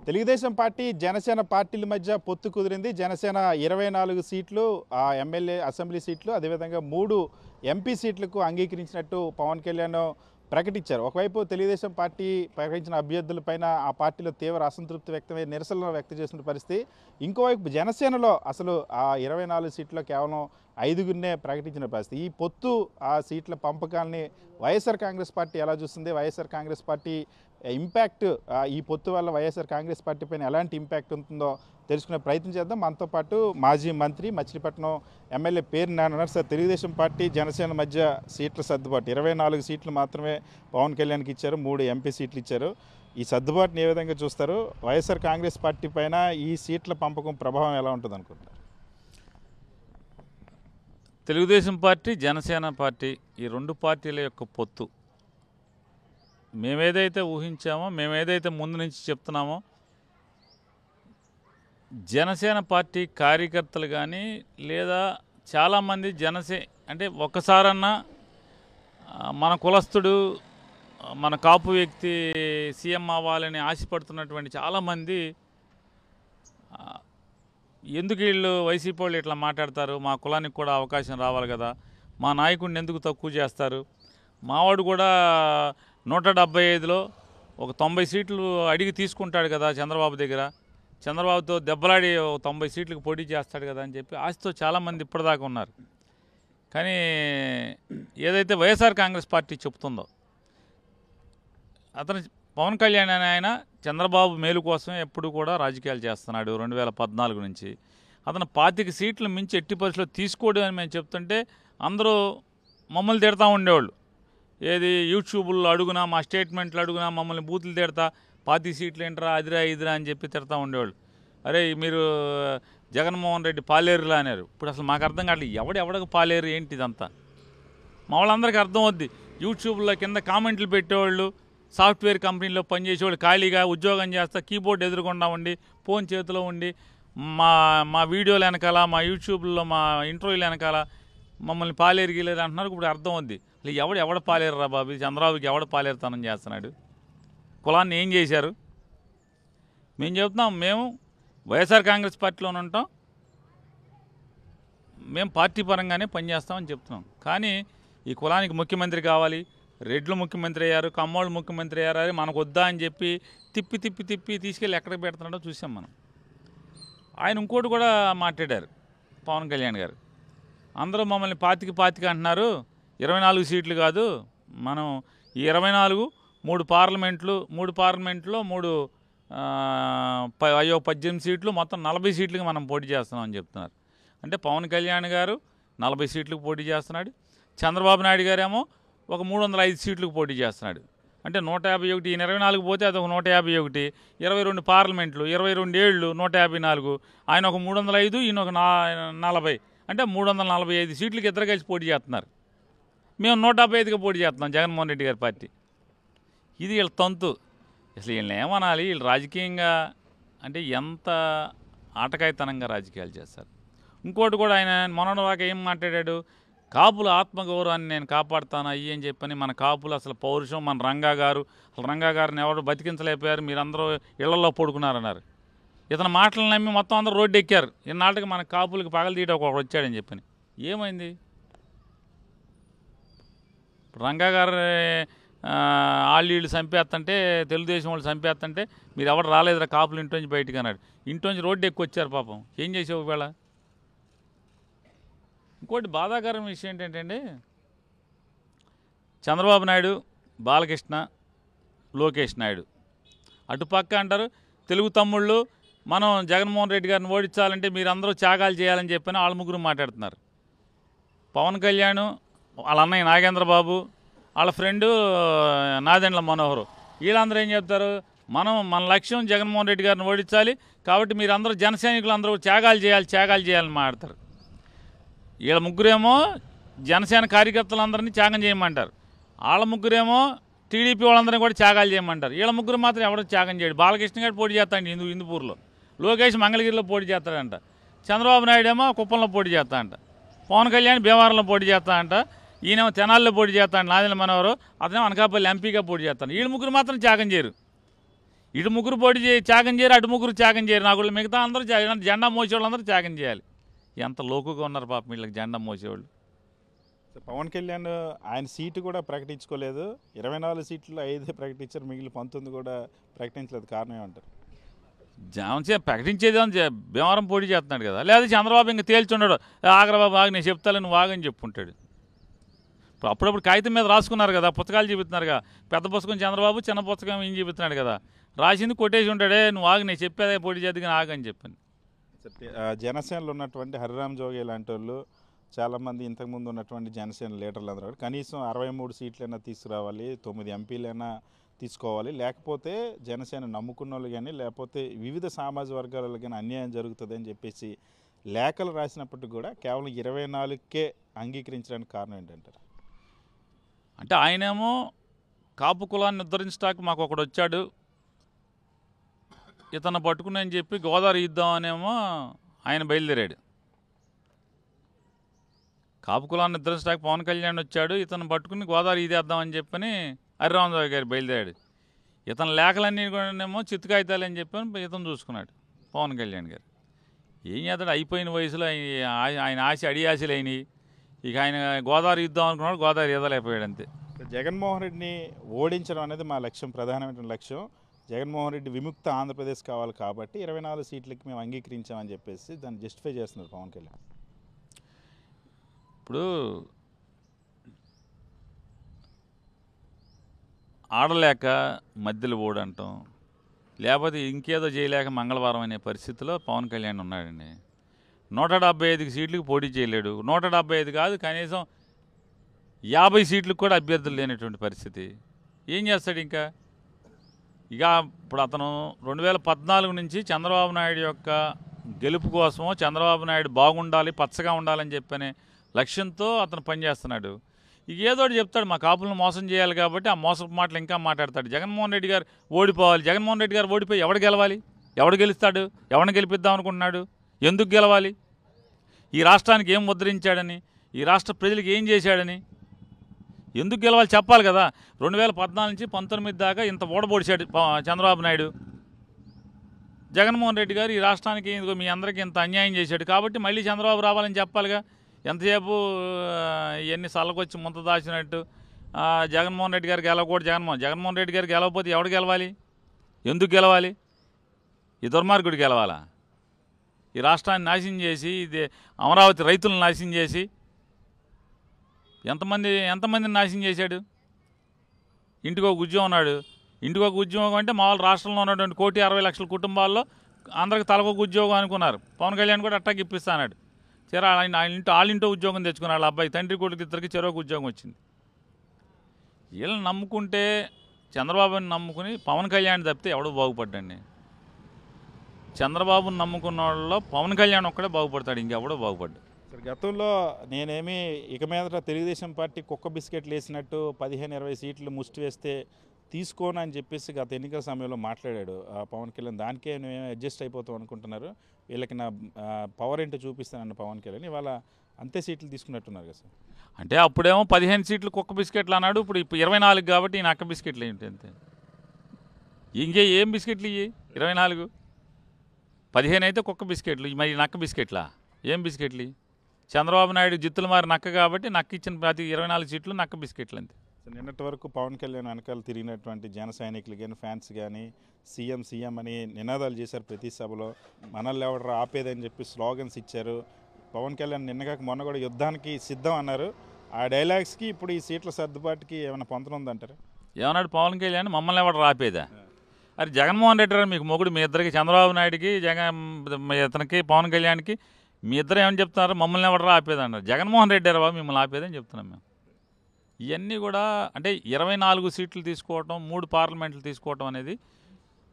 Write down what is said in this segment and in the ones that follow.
Telugu Desam party Janasena పార్టీల మధ్య పొత్తు కుదిరింది. జనసేన 24 సీట్లు ఎమ్మెల్యే అసెంబ్లీ సీట్లు అదేవిధంగా 3 ఎంపీ సీట్లకు అంగీకరించినట్టు పవన్ కళ్యాణ్ ప్రకటించారు. ఒకవైపు తెలుగుదేశం పార్టీ ప్రకటించిన అభ్యర్థులపైన ఆ పార్టీలో తీవ్ర అసంతృప్తి వ్యక్తమై నిరసనలు వ్యక్తం చేసిన పరిస్థితి. ఇంకోవైపు జనసేనలో అసలు ఆ 24 సీట్లో కేవలం 5గురినే ప్రకటించిన పరిస్థితి. ఈ పొత్తు ఆ సీట్ల పంపకాలని వైఎస్ఆర్ కాంగ్రెస్ పార్టీ ఎలా చూస్తుంది? వైఎస్ఆర్ కాంగ్రెస్ పార్టీ ఇంపాక్ట్ ఈ పొత్తు వల్ల వైఎస్ఆర్ కాంగ్రెస్ పార్టీ పైన ఎలాంటి ఇంపాక్ట్ ఉంటుందో తెలుసుకునే ప్రయత్నం చేద్దాం. మనతో పాటు మాజీ మంత్రి మచిలీపట్నం ఎమ్మెల్యే పేరు నాన్న సార్. తెలుగుదేశం పార్టీ జనసేన మధ్య సీట్ల సర్దుబాటు 24 సీట్లు మాత్రమే పవన్ కళ్యాణ్కి ఇచ్చారు, 3 ఎంపీ సీట్లు ఇచ్చారు. ఈ సర్దుబాటుని ఏ విధంగా చూస్తారు? వైఎస్ఆర్ కాంగ్రెస్ పార్టీ పైన ఈ సీట్ల పంపకం ప్రభావం ఎలా ఉంటుంది అనుకుంటారు? తెలుగుదేశం పార్టీ జనసేన పార్టీ ఈ రెండు పార్టీల యొక్క పొత్తు మేమేదైతే ఊహించామో, మేమేదైతే ముందు నుంచి చెప్తున్నామో, జనసేన పార్టీ కార్యకర్తలు కానీ లేదా చాలామంది అంటే ఒక్కసారన్నా మన కులస్తుడు మన కాపు వ్యక్తి సీఎం అవ్వాలని ఆశపడుతున్నటువంటి చాలామంది ఎందుకు వీళ్ళు వైసీపీ వాళ్ళు ఇట్లా మాట్లాడతారు, మా కులానికి కూడా అవకాశం రావాలి కదా, మా నాయకుడిని ఎందుకు తక్కువ చేస్తారు, మావాడు కూడా 175లో ఒక 90 సీట్లు అడిగి తీసుకుంటాడు కదా చంద్రబాబు దగ్గర, చంద్రబాబుతో దెబ్బలాడి 90 సీట్లకు పోటీ చేస్తాడు కదా అని చెప్పి ఆశతో చాలామంది ఇప్పటిదాకా ఉన్నారు. కానీ ఏదైతే వైఎస్ఆర్ కాంగ్రెస్ పార్టీ చెప్తుందో, అతను పవన్ కళ్యాణ్ అనే ఆయన చంద్రబాబు మేలు కోసమే ఎప్పుడు కూడా రాజకీయాలు చేస్తున్నాడు. 2014 నుంచి అతను 25 సీట్లు మించి ఎట్టి పరిస్థితుల్లో తీసుకోడు అని మేము చెప్తుంటే అందరూ మమ్మల్ని తిడతా ఉండేవాళ్ళు. ఏది యూట్యూబ్లో అడుగునా, మా స్టేట్మెంట్లు అడుగునా మమ్మల్ని బూతులు తిడతా 25 సీట్లు ఏంట్రా అదిరా ఇదిరా అని చెప్పి తిడతా ఉండేవాళ్ళు. అరే మీరు జగన్మోహన్ రెడ్డి పాలేరులా అన్నారు. ఇప్పుడు అసలు మాకు అర్థం కావట్లేదు, ఎవడకు పాలేరు ఏంటి ఇదంతా. మా వాళ్ళందరికీ అర్థం అవుద్ది. యూట్యూబ్లో కింద కామెంట్లు పెట్టేవాళ్ళు, సాఫ్ట్వేర్ కంపెనీలో పనిచేసేవాళ్ళు, ఖాళీగా ఉద్యోగం చేస్తా కీబోర్డ్ ఎదురుకుండా ఉండి ఫోన్ చేతిలో ఉండి మా వీడియోలు వెనకాల, మా యూట్యూబ్లో మా ఇంటర్వ్యూలు వెనకాల మమ్మల్ని పాలేరు గీలేరు అంటున్నారు. ఇప్పుడు అర్థం అవుద్ది. ఎవడ పాలేరు రా బాబు, చంద్రబాబుకి ఎవడ పాలేరుతనం చేస్తున్నాడు, కులాన్ని ఏం చేశారు? మేము చెప్తున్నాం, మేము వైఎస్ఆర్ కాంగ్రెస్ పార్టీలోనే ఉంటాం, మేము పార్టీ పరంగానే పనిచేస్తామని చెప్తున్నాం. కానీ ఈ కులానికి ముఖ్యమంత్రి కావాలి, రెడ్లు ముఖ్యమంత్రి అయ్యారు, కమ్మోళ్ళు ముఖ్యమంత్రి అయ్యారు, అది మనకు వద్దా అని చెప్పి తిప్పి తీసుకెళ్ళి ఎక్కడికి పెడుతున్నాడో చూసాం మనం. ఆయన ఇంకోటి కూడా మాట్లాడారు పవన్ కళ్యాణ్ గారు. అందరూ మమ్మల్ని పాతికి అంటున్నారు, 24 సీట్లు కాదు, మనం ఈ 24 3 పార్లమెంట్లో 18 సీట్లు మొత్తం 40 సీట్లకి మనం పోటీ చేస్తున్నామని చెప్తున్నారు. అంటే పవన్ కళ్యాణ్ గారు 40 సీట్లకు పోటీ చేస్తున్నాడు, చంద్రబాబు నాయుడు గారేమో ఒక 305 సీట్లకు పోటీ చేస్తున్నాడు. అంటే 151, ఈయన 24 పోతే అదొక 151, 22 పార్లమెంట్లు, 22 ఏళ్ళు 154, ఆయన ఒక 305, ఈయన ఒక 40, అంటే 345 సీట్లకి ఇద్దరు కలిసి పోటీ చేస్తున్నారు. మేము 175గా పోటీ చేస్తున్నాం జగన్మోహన్ రెడ్డి గారి పార్టీ. ఇది వీళ్ళ తంతు. అసలు వీళ్ళని ఏమనాలి? వీళ్ళు రాజకీయంగా అంటే ఎంత ఆటకాయతనంగా రాజకీయాలు చేస్తారు. ఇంకోటి కూడా ఆయన మొన్నటిదాకా ఏం మాట్లాడాడు, కాపుల ఆత్మగౌరవాన్ని నేను కాపాడుతాను అయ్యి అని చెప్పని. మన కాపులు అసలు పౌరుషం, మన రంగా గారిని ఎవరు బతికించలేకపోయారు, మీరందరూ ఇళ్లలో పడుకున్నారన్నారు. ఇతను మాటలు నమ్మి మొత్తం అందరూ రోడ్డు ఎక్కారు. ఇన్నాళ్ళకి మన కాపులకి పగలతీయడం ఒకడు వచ్చాడని చెప్పని. ఏమైంది? రంగా గారు వీళ్ళు చంపేస్తుంటే, తెలుగుదేశం వాళ్ళు చంపేస్తుంటే మీరు ఎవరు రాలేదురా కాపులు ఇంట్లోంచి బయటికి అన్నాడు. ఇంట్లోంచి రోడ్డు ఎక్కువ వచ్చారు పాపం. ఏం చేసావు ఒకవేళ? ఇంకోటి బాధాకరం విషయం ఏంటంటే, చంద్రబాబు నాయుడు, బాలకృష్ణ, లోకేష్ నాయుడు అటుపక్క అంటారు తెలుగు తమ్ముళ్ళు మనం జగన్మోహన్ రెడ్డి గారిని ఓడించాలంటే మీరందరూ త్యాగాలు చేయాలని చెప్పని వాళ్ళ ముగ్గురు మాట్లాడుతున్నారు. పవన్ కళ్యాణ్, వాళ్ళ అన్నయ్య నాగేంద్రబాబు, వాళ్ళ ఫ్రెండు నాదెండ్ల మనోహరు, వీళ్ళందరూ ఏం చెప్తారు, మన లక్ష్యం జగన్మోహన్ రెడ్డి గారిని ఓడించాలి కాబట్టి మీరందరూ జనసైనికులు అందరూ త్యాగాలు చేయాలని మాట్లాడతారు. వీళ్ళ ముగ్గురేమో జనసేన కార్యకర్తలందరినీ త్యాగం చేయమంటారు, వాళ్ళ ముగ్గురేమో టీడీపీ వాళ్ళందరినీ కూడా త్యాగాలు చేయమంటారు. వీళ్ళ ముగ్గురు మాత్రం ఎవరు త్యాగం చేయడు. బాలకృష్ణ గారు పోటీ చేస్తాడు హిందూపూర్లో, లోకేష్ మంగళగిరిలో పోటీ చేస్తాడంట, చంద్రబాబు నాయుడు ఏమో కుప్పంలో పోటీ చేస్తాడంట, పవన్ కళ్యాణ్ భీమవరంలో పోటీ చేస్తాడంట, ఈయనేమో తెనాలిలో పోటీ చేస్తాడు నాదెండ్ల మనోహరు, అతనేమో అనకాపల్లి ఎంపీగా పోటీ చేస్తాడు. వీళ్ళ ముగ్గురు మాత్రం త్యాగం చేయరు. ఇటు ముగ్గురు పోటీ త్యాగం చేయరు, అటు ముగ్గురు త్యాగం చేయరు. నాకు మిగతా అందరూ జెండా మోసేవాళ్ళు అందరూ త్యాగం చేయాలి. ఎంత లోకుగా ఉన్నారు పాపం వీళ్ళకి జెండా మోసేవాళ్ళు. పవన్ కళ్యాణ్ ఆయన సీటు కూడా ప్రకటించుకోలేదు. 24 సీట్లు 5 ప్రకటించారు, మిగిలిన 19 కూడా ప్రకటించలేదు. కారణం ఏమంటారు? ప్రకటించేది భీమవరం పోటీ చేస్తున్నాడు కదా, లేదా చంద్రబాబు ఇంకా తేల్చుండాడు, ఆగ్రబాబు ఆగి నేను చెప్తాను నువ్వు ఆగని చెప్పుంటాడు. ఇప్పుడు అప్పుడప్పుడు కాగితం మీద రాసుకున్నారు కదా, పుస్తకాలు చూపిస్తున్నారుగా, పెద్ద పుస్తకం చంద్రబాబు, చిన్న పుస్తకం ఏం చూపిస్తున్నాడు కదా, రాసింది కొట్టేసి ఉంటాడే, నువ్వు ఆగి నేను చెప్పేదే పోటీ చేద్దాం ఆగని చెప్పాను. జనసేనలో ఉన్నటువంటి హరిరామ్ జోగి లాంటి వాళ్ళు చాలామంది ఇంతకుముందు ఉన్నటువంటి జనసేన లీడర్లు అందరూ కనీసం 63 సీట్లైనా తీసుకురావాలి, 9 ఎంపీలైనా తీసుకోవాలి, లేకపోతే జనసేన నమ్ముకున్న వాళ్ళు కానీ లేకపోతే వివిధ సామాజిక వర్గాలలో కానీ అన్యాయం జరుగుతుంది అని చెప్పేసి లేఖలు రాసినప్పటికీ కూడా కేవలం 24కే అంగీకరించడానికి కారణం ఏంటంటారు? అంటే ఆయనేమో కాపు కులాన్ని ఉద్ధరించడానికి మాకు ఒకడు వచ్చాడు, ఇతను పట్టుకుని అని చెప్పి గోదావరి ఇద్దామనేమో ఆయన బయలుదేరాడు. కాపు కులాన్ని ఉద్ధరించడానికి పవన్ కళ్యాణ్ వచ్చాడు, ఇతను పట్టుకుని గోదావరి ఇదేద్దామని చెప్పని హరిరామరావు గారు బయలుదేరాడు. ఇతని లేఖలన్నీ కూడానేమో చిత్తు కాగితాలు అని చెప్పని ఇతను చూసుకున్నాడు పవన్ కళ్యాణ్ గారు. ఏం చేస్తాడు, అయిపోయిన వయసులో ఆయన ఆశ అడి ఆశలు అయినాయి. ఇక ఆయన గోదావరి ఇద్దాం అనుకున్నాడు, గోదావరి ఈదలేకపోయాడు అంతే. జగన్మోహన్ రెడ్డిని ఓడించడం అనేది మా లక్ష్యం, ప్రధానమైన లక్ష్యం. జగన్మోహన్ రెడ్డి విముక్త ఆంధ్రప్రదేశ్ కావాలి కాబట్టి 24 సీట్లకి మేము అంగీకరించామని చెప్పేసి దాన్ని జస్టిఫై చేస్తున్నారు పవన్ కళ్యాణ్. ఇప్పుడు ఆడలేక మధ్యలో ఓడంటాం, లేకపోతే ఇంకేదో చేయలేక మంగళవారం అనే పరిస్థితిలో పవన్ కళ్యాణ్ ఉన్నాడండి. 175 సీట్లకు పోటీ చేయలేడు. 175 కాదు, కనీసం 50 సీట్లకు కూడా అభ్యర్థులు లేనటువంటి పరిస్థితి. ఏం చేస్తాడు ఇంకా? ఇక ఇప్పుడు అతను 2014 నుంచి చంద్రబాబు నాయుడు యొక్క గెలుపు కోసమో, చంద్రబాబు నాయుడు బాగుండాలి, పచ్చగా ఉండాలని చెప్పనే లక్ష్యంతో అతను పనిచేస్తున్నాడు. ఇక ఏదో ఒకటి చెప్తాడు, మా కాపులను మోసం చేయాలి కాబట్టి ఆ మోసపు మాటలు ఇంకా మాట్లాడతాడు. జగన్మోహన్ రెడ్డి గారు ఓడిపోవాలి, జగన్మోహన్ రెడ్డి గారు ఓడిపోయి ఎవడు గెలవాలి, ఎవడు గెలుస్తాడు, ఎవరిని గెలిపిద్దాం అనుకుంటున్నాడు, ఎందుకు గెలవాలి, ఈ రాష్ట్రానికి ఏం ముద్రించాడని, ఈ రాష్ట్ర ప్రజలకు ఏం చేశాడని, ఎందుకు గెలవాలి చెప్పాలి కదా. 2014 నుంచి 19 దాకా ఇంత ఓడబోడిచాడు చంద్రబాబు నాయుడు. జగన్మోహన్ రెడ్డి గారు ఈ రాష్ట్రానికి మీ అందరికీ ఇంత అన్యాయం చేశాడు కాబట్టి మళ్ళీ చంద్రబాబు రావాలని చెప్పాలిగా. ఎంతసేపు ఇవన్నీ సల్లకొచ్చి ముంత దాచినట్టు జగన్మోహన్ రెడ్డి గారు గెలవకూడదు, జగన్మోహన్ రెడ్డి గారు గెలవకపోతే ఎవడు గెలవాలి, ఎందుకు గెలవాలి, ఈ దుర్మార్గుడు గెలవాలా? ఈ రాష్ట్రాన్ని నాశనం చేసి, ఇది అమరావతి రైతులను నాశనం చేసి ఎంతమందిని నాశనం చేశాడు. ఇంటికి ఒక ఉద్యోగం ఉన్నాడు, ఇంటికి ఒక ఉద్యోగం అంటే మామూలు రాష్ట్రంలో ఉన్నటువంటి 1,60,00,000 కుటుంబాల్లో అందరికి తలకొక ఉద్యోగం అనుకున్నారు. పవన్ కళ్యాణ్ కూడా అట్టాకి ఇప్పిస్తాడు. చెరా వాళ్ళింటో ఉద్యోగం తెచ్చుకున్నాడు. వాళ్ళ అబ్బాయి తండ్రి కొడుకు ఇద్దరికి చెరొక ఉద్యోగం వచ్చింది. వీళ్ళని నమ్ముకుంటే, చంద్రబాబుని నమ్ముకుని పవన్ కళ్యాణ్ తప్పితే ఎవడో బాగుపడ్డండి. చంద్రబాబుని నమ్ముకున్న వాళ్ళలో పవన్ కళ్యాణ్ ఒక్కడే బాగుపడతాడు, ఇంకెవడో బాగుపడ్డాడు. గతంలో నేనేమి ఇక మీద తెలుగుదేశం పార్టీ కుక్క బిస్కెట్లు వేసినట్టు 15-20 సీట్లు ముష్టి వేస్తే తీసుకోను అని చెప్పేసి గత ఎన్నికల సమయంలో మాట్లాడాడు పవన్ కళ్యాణ్. దానికే మేము అడ్జస్ట్ అయిపోతాం అనుకుంటున్నారు, వీళ్ళకి నా పవర్ ఏంటో చూపిస్తానన్న పవన్ కళ్యాణ్ ఇవాళ అంతే సీట్లు తీసుకున్నట్టున్నారు కదా సార్. అంటే అప్పుడేమో 15 సీట్లు కుక్క బిస్కెట్లు అన్నాడు, ఇప్పుడు 24 కాబట్టి ఈ నక్క బిస్కెట్లు ఏంటి అంతే. ఇంకే ఏం బిస్కెట్లు ఇవి 24, 15 అయితే కుక్క బిస్కెట్లు, మరి నక్క బిస్కెట్లా? ఏం బిస్కెట్లు? చంద్రబాబు నాయుడు జిత్తులు మారి నక్క కాబట్టి నక్క ఇచ్చిన ప్రతి 24 సీట్లు నక్క బిస్కెట్లు అంతే. నిన్నటి వరకు పవన్ కళ్యాణ్ వెనకాల తిరిగినటువంటి జన సైనికులు కానీ ఫ్యాన్స్ కానీ సీఎం అని నినాదాలు చేశారు ప్రతి సభలో. మనల్ని ఎవరు ఆపేదని చెప్పి స్లోగన్స్ ఇచ్చారు. పవన్ కళ్యాణ్ నిన్నగాక మొన్న కూడా యుద్ధానికి సిద్ధం అన్నారు. ఆ డైలాగ్స్కి ఇప్పుడు ఈ సీట్ల సర్దుబాటుకి ఏమైనా పొంతనుందంటారు? ఏమన్నాడు పవన్ కళ్యాణ్? మమ్మల్ని ఎవరు ఆపేదా? అది జగన్మోహన్ రెడ్డి గారు మీకు మొగుడు, మీ ఇద్దరికి చంద్రబాబు నాయుడికి ఇతనికి పవన్ కళ్యాణ్కి మీ ఇద్దరు ఏమని చెప్తున్నారు? మమ్మల్ని ఎవరు ఆపేదన్నారు. జగన్మోహన్ రెడ్డి గారు బాబు మిమ్మల్ని ఆపేదని చెప్తున్నాం మేము. ఇవన్నీ కూడా అంటే 24 సీట్లు తీసుకోవటం, 3 పార్లమెంట్లు తీసుకోవటం అనేది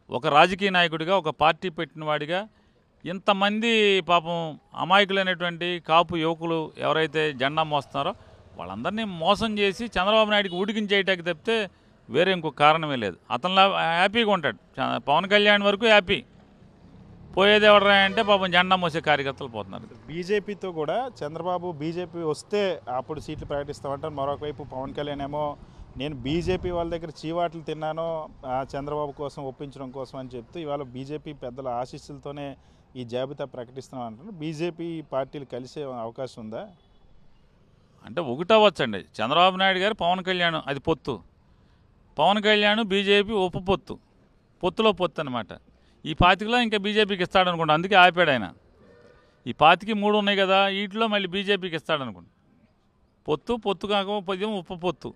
ఒక రాజకీయ నాయకుడిగా, ఒక పార్టీ పెట్టిన వాడిగా ఇంతమంది పాపం అమాయకులైనటువంటి కాపు యువకులు ఎవరైతే జెండా మోస్తున్నారో వాళ్ళందరినీ మోసం చేసి చంద్రబాబు నాయుడికి ఉడికించేయటానికి తప్పితే వేరే ఇంకొక కారణమే లేదు. అతనిలా హ్యాపీగా ఉంటాడు. పవన్ కళ్యాణ్ వరకు హ్యాపీ. పోయేది ఎవడరా అంటే పాపం జెండా మోసే కార్యకర్తలు పోతున్నారు. బీజేపీతో కూడా చంద్రబాబు బీజేపీ వస్తే అప్పుడు సీట్లు ప్రకటిస్తామంటారు. మరొక వైపు పవన్ కళ్యాణ్ ఏమో నేను బీజేపీ వాళ్ళ దగ్గర చీవాట్లు తిన్నాను చంద్రబాబు కోసం ఒప్పించడం కోసం అని చెప్తూ ఇవాళ బీజేపీ పెద్దల ఆశీస్సులతోనే ఈ జాబితా ప్రకటిస్తున్నాం అంటున్నారు. బీజేపీ పార్టీలు కలిసే అవకాశం ఉందా? అంటే ఒకటవచ్చండి, చంద్రబాబు నాయుడు గారు పవన్ కళ్యాణ్ అది పొత్తు, పవన్ కళ్యాణ్ బీజేపీ ఉప పొత్తు, పొత్తులో పొత్తు అనమాట. ఈ పాతికలో ఇంకా బీజేపీకి ఇస్తాడనుకోండి, అందుకే ఆపాడు ఆయన. ఈ పాతికి 3 ఉన్నాయి కదా, వీటిలో మళ్ళీ బీజేపీకి ఇస్తాడనుకోండి. పొత్తు కాకపోతే ఉప పొత్తు,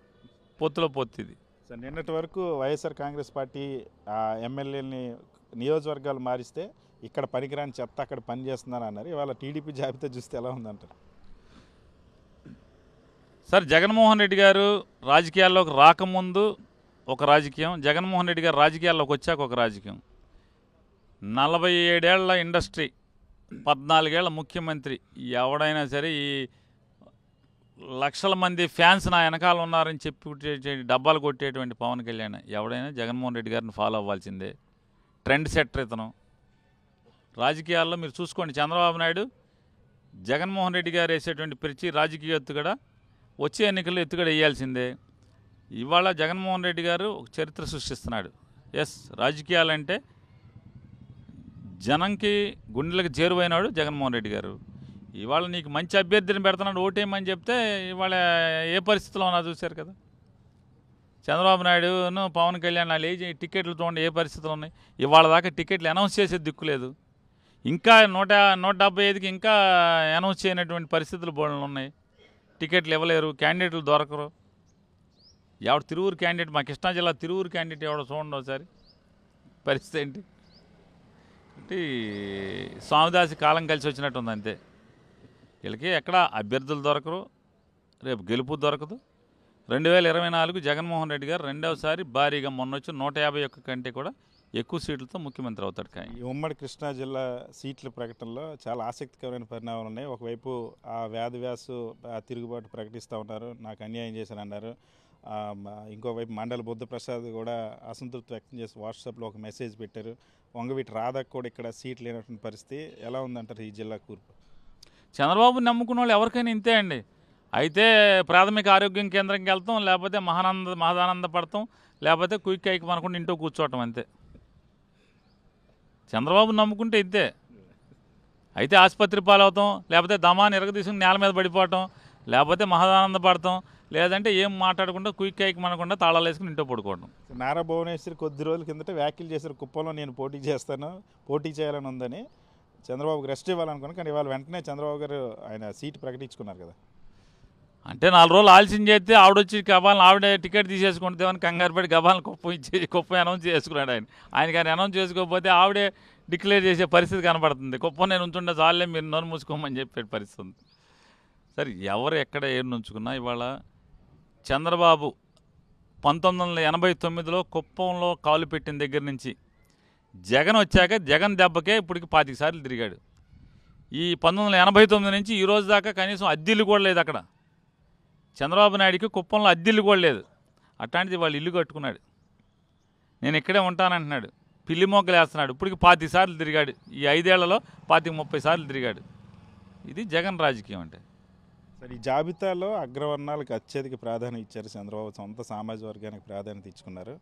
పొత్తులో పొత్తు ఇది. సార్, నిన్నటి వరకు వైఎస్ఆర్ కాంగ్రెస్ పార్టీ ఎమ్మెల్యేలని నియోజకవర్గాలు మారిస్తే ఇక్కడ పనికిరాని చెత్త అక్కడ పనిచేస్తుందని అన్నారు. ఇవాళ టీడీపీ జాబితా చూస్తే ఎలా ఉందంటారు? సార్, జగన్మోహన్ రెడ్డి గారు రాజకీయాల్లోకి రాకముందు ఒక రాజకీయం, జగన్మోహన్ రెడ్డి గారు రాజకీయాల్లోకి వచ్చాక ఒక రాజకీయం. 47 ఏళ్ల ఇండస్ట్రీ, 14 ఏళ్ల ముఖ్యమంత్రి, ఎవడైనా సరే ఈ లక్షల మంది ఫ్యాన్స్ నా వెనకాల ఉన్నారని చెప్పి డబ్బాలు కొట్టేటువంటి పవన్ కళ్యాణ్ ఎవడైనా జగన్మోహన్ రెడ్డి గారిని ఫాలో అవ్వాల్సిందే. ట్రెండ్ సెట్టర్ ఇతను. రాజకీయాల్లో మీరు చూసుకోండి, చంద్రబాబు నాయుడు జగన్మోహన్ రెడ్డి గారు వేసేటువంటి ప్రతి రాజకీయ ఎత్తుగడ వచ్చే ఎన్నికల్లో ఎత్తుగడ వేయాల్సిందే. ఇవాళ జగన్మోహన్ రెడ్డి గారు ఒక చరిత్ర సృష్టిస్తున్నాడు. ఎస్, రాజకీయాలంటే జనంకి గుండెలకు చేరువైనాడు జగన్మోహన్ రెడ్డి గారు. ఇవాళ నీకు మంచి అభ్యర్థిని పెడుతున్నాడు, ఓటేయమని చెప్తే ఇవాళ ఏ పరిస్థితిలో ఉన్నా చూశారు కదా. చంద్రబాబు నాయుడును పవన్ కళ్యాణ్ వాళ్ళు టికెట్లు చూడండి ఏ పరిస్థితులు ఉన్నాయి. ఇవాళ దాకా టికెట్లు అనౌన్స్ చేసే దిక్కులేదు. ఇంకా 175కి ఇంకా అనౌన్స్ చేయనటువంటి పరిస్థితులు బోర్డులు ఉన్నాయి. టికెట్లు ఇవ్వలేరు, క్యాండిడేట్లు దొరకరు. ఎవడు తిరువురు క్యాండిడేట్, మా కృష్ణా జిల్లా తిరువురు క్యాండిడేట్ ఎవడో చూడండి ఒకసారి పరిస్థితి ఏంటి. అంటే స్వామిదాసి కాలం కలిసి వచ్చినట్టు ఉంది అంతే. వీళ్ళకి ఎక్కడ అభ్యర్థులు దొరకరు, రేపు గెలుపు దొరకదు. 2024 జగన్మోహన్ రెడ్డి గారు రెండవసారి భారీగా మొన్నొచ్చి 151 కంటే కూడా ఎక్కువ సీట్లతో ముఖ్యమంత్రి అవుతాడు. కానీ ఈ ఉమ్మడి కృష్ణా జిల్లా సీట్ల ప్రకటనలో చాలా ఆసక్తికరమైన పరిణామాలు ఉన్నాయి. ఒకవైపు ఆ వ్యాసు తిరుగుబాటు ప్రకటిస్తూ ఉన్నారు, నాకు అన్యాయం చేశారన్నారు. ఇంకోవైపు మండలి బుద్ధప్రసాద్ కూడా అసంతృప్తి వ్యక్తం చేసి వాట్సాప్లో ఒక మెసేజ్ పెట్టారు. వంగవీటి రాధకు కూడా ఇక్కడ సీట్ లేనటువంటి పరిస్థితి. ఎలా ఉందంటారు ఈ జిల్లా కూర్పు? చంద్రబాబు నమ్ముకున్న వాళ్ళు ఎవరికైనా ఇంతే అండి. అయితే ప్రాథమిక ఆరోగ్యం కేంద్రంకి వెళ్తాం, లేకపోతే మహదానంద పడతాం, లేకపోతే క్విక్ ఐకి మనకుండా ఇంట్లో కూర్చోవటం అంతే. చంద్రబాబు నమ్ముకుంటే ఇంతే. అయితే ఆసుపత్రి పాలవుతాం, లేకపోతే దమాన్ని ఎరగదీసుకుని నేల మీద పడిపోవటం, లేకపోతే మహదానంద పడతాం, లేదంటే ఏం మాట్లాడకుండా క్విక్ ఐకి మనకుండా తాళాలు వేసుకుని ఇంట్లో పడుకోవడం. నారా భువనేశ్వరి కొద్ది రోజుల కిందట వ్యాఖ్యలు చేశారు, కుప్పంలో నేను పోటీ చేయాలని ఉందని. చంద్రబాబుకి రెస్ట్ ఇవ్వాలనుకున్నాను, కానీ ఇవాళ వెంటనే చంద్రబాబు గారు ఆయన సీట్ ప్రకటించుకున్నారు కదా. అంటే 4 రోజులు ఆలస్యం చేస్తే ఆవిడొచ్చి గబాలను ఆవిడే టికెట్ తీసేసుకుంటేమని కంగారు పడి గబాలను కుప్పం అనౌన్స్ చేసుకున్నాడు ఆయనకి ఆయన అనౌన్స్ చేసుకోకపోతే ఆవిడే డిక్లేర్ చేసే పరిస్థితి కనపడుతుంది. కుప్పం నేను ఉంచుండే చాలే మీరు నోరు మూసుకోమని చెప్పే పరిస్థితి ఉంది. సరే, ఎవరు ఎక్కడ ఏడు నుంచుకున్నా ఇవాళ చంద్రబాబు 1989లో కుప్పంలో కాలు పెట్టిన దగ్గర నుంచి జగన్ వచ్చాక జగన్ దెబ్బకే ఇప్పటికి 25 సార్లు తిరిగాడు. ఈ 1989 నుంచి ఈ రోజు దాకా కనీసం అద్దెలు కూడా లేదు అక్కడ. చంద్రబాబు నాయుడికి కుప్పంలో అద్దెలు కూడా లేదు. అట్లాంటిది వాళ్ళు ఇల్లు కట్టుకున్నాడు. నేను ఇక్కడే ఉంటానంటున్నాడు, పిల్లి మొగ్గలు వేస్తున్నాడు. ఇప్పటికి 25 సార్లు తిరిగాడు. ఈ 5 ఏళ్లలో 25-30 సార్లు తిరిగాడు. ఇది జగన్ రాజకీయం అంటే. సరే, ఈ జాబితాలో అగ్రవర్ణాలకు అత్యధిక ప్రాధాన్యత ఇచ్చారు చంద్రబాబు, సొంత సామాజిక వర్గానికి ప్రాధాన్యత ఇచ్చుకున్నారు.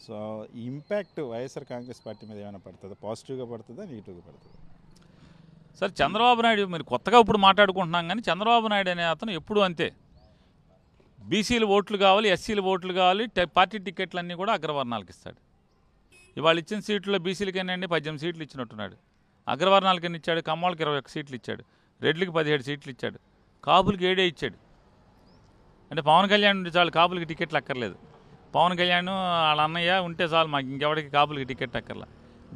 సో ఈ ఇంపాక్ట్ వైఎస్ఆర్ కాంగ్రెస్ పార్టీ మీద ఏమైనా పడుతుందా? పాజిటివ్గా పడుతుందా, నెగిటివ్గా పడుతుందా? సార్, చంద్రబాబు నాయుడు మీరు కొత్తగా ఇప్పుడు మాట్లాడుకుంటున్నాం, కానీ చంద్రబాబు నాయుడు అనే అతను ఎప్పుడూ అంతే. బీసీలు ఓట్లు కావాలి, ఎస్సీలు ఓట్లు కావాలి, పార్టీ టికెట్లన్నీ కూడా అగ్రవర్ణాలకు ఇస్తాడు. ఇవాళ ఇచ్చిన సీట్లలో బీసీలకేనండి 18 సీట్లు ఇచ్చినట్టున్నాడు. అగ్రవర్ణాలకు ఎన్ని ఇచ్చాడు? కమ్మాళ్ళకి 21 సీట్లు ఇచ్చాడు, రెడ్లకి 17 సీట్లు ఇచ్చాడు, కాపులకి 7 ఇచ్చాడు. అంటే పవన్ కళ్యాణ్ ఉంటే చాలు, కాపులకి టికెట్లు అక్కర్లేదు. పవన్ కళ్యాణ్ వాళ్ళ అన్నయ్య ఉంటే చాలు, మాకు ఇంకెవరికి కాపులకి టికెట్ అక్కర్లా.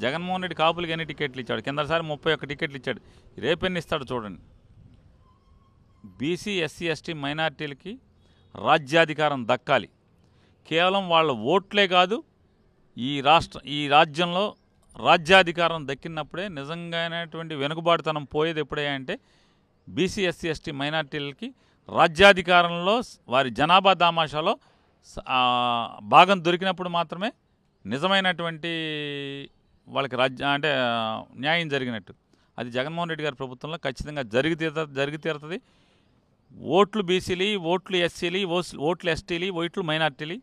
జగన్మోహన్ రెడ్డి కాపులకి ఎన్ని టికెట్లు ఇచ్చాడు? కిందసారి 31 టికెట్లు ఇచ్చాడు. రేపెన్ని ఇస్తాడు చూడండి. బీసీ, ఎస్సీ, ఎస్టీ మైనార్టీలకి రాజ్యాధికారం దక్కాలి. కేవలం వాళ్ళ ఓట్లే కాదు, ఈ రాజ్యంలో రాజ్యాధికారం దక్కినప్పుడే నిజంగానేటువంటి వెనుకబాటుతనం పోయేది ఎప్పుడే అంటే బీసీ, ఎస్సీ, ఎస్టీ మైనార్టీలకి రాజ్యాధికారంలో వారి జనాభా దామాషాలో భాగం దొరికినప్పుడు మాత్రమే నిజమైనటువంటి వాళ్ళకి అంటే న్యాయం జరిగినట్టు. అది జగన్మోహన్ రెడ్డి గారి ప్రభుత్వంలో ఖచ్చితంగా జరిగి తీరుతుంది. ఓట్లు బీసీలు, ఓట్లు ఎస్సీలు, ఓట్లు ఎస్టీలు, ఓట్లు మైనార్టీలు.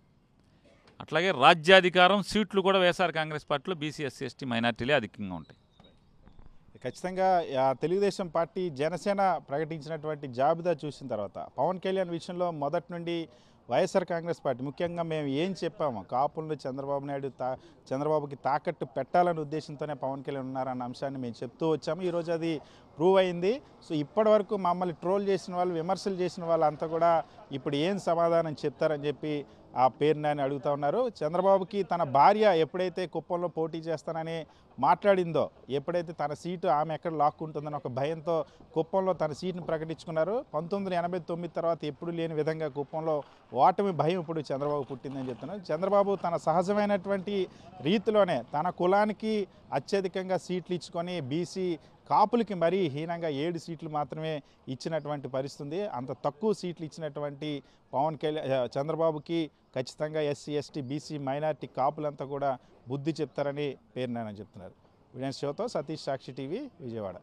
అట్లాగే రాజ్యాధికారం సీట్లు కూడా వైఎస్ఆర్ కాంగ్రెస్ పార్టీలో బీసీ, ఎస్సీ, ఎస్టీ, మైనార్టీలే అధికంగా ఉంటాయి. ఖచ్చితంగా తెలుగుదేశం పార్టీ జనసేన ప్రకటించినటువంటి జాబితా చూసిన తర్వాత పవన్ కళ్యాణ్ విషయంలో మొదటి నుండి వైఎస్ఆర్ కాంగ్రెస్ పార్టీ ముఖ్యంగా మేము ఏం చెప్పాము, కాపులను చంద్రబాబు నాయుడు చంద్రబాబుకి తాకట్టు పెట్టాలనే ఉద్దేశంతోనే పవన్ కళ్యాణ్ ఉన్నారన్న అంశాన్ని మేము చెప్తూ వచ్చాము. ఈరోజు అది ప్రూవ్ అయింది. సో ఇప్పటి వరకు మమ్మల్ని ట్రోల్ చేసిన వాళ్ళు, విమర్శలు చేసిన వాళ్ళంతా కూడా ఇప్పుడు ఏం సమాధానం చెప్తారని చెప్పి ఆ పేరుని అడుగుతూ ఉన్నారు. చంద్రబాబుకి తన భార్య ఎప్పుడైతే కుప్పంలో పోటీ చేస్తానని మాట్లాడిందో, ఎప్పుడైతే తన సీటు ఆమె ఎక్కడ లాక్కుంటుందని ఒక భయంతో కుప్పంలో తన సీటును ప్రకటించుకున్నారు. 1989 తర్వాత ఎప్పుడు లేని విధంగా కుప్పంలో ఓటమి భయం ఇప్పుడు చంద్రబాబు పుట్టిందని చెప్తున్నారు. చంద్రబాబు తన సహజమైనటువంటి రీతిలోనే తన కులానికి అత్యధికంగా సీట్లు ఇచ్చుకొని బీసీ కాపులకి మరీ హీనంగా 7 సీట్లు మాత్రమే ఇచ్చినటువంటి పరిస్థితి. అంత తక్కువ సీట్లు ఇచ్చినటువంటి పవన్ కళ్యాణ్ చంద్రబాబుకి ఖచ్చితంగా ఎస్సీ, ఎస్టీ, బీసీ, మైనార్టీ కాపులంతా కూడా బుద్ధి చెప్తారని పేరునని చెప్తున్నారు. విజయన్ షోతో సతీష్, సాక్షి టీవీ, విజయవాడ.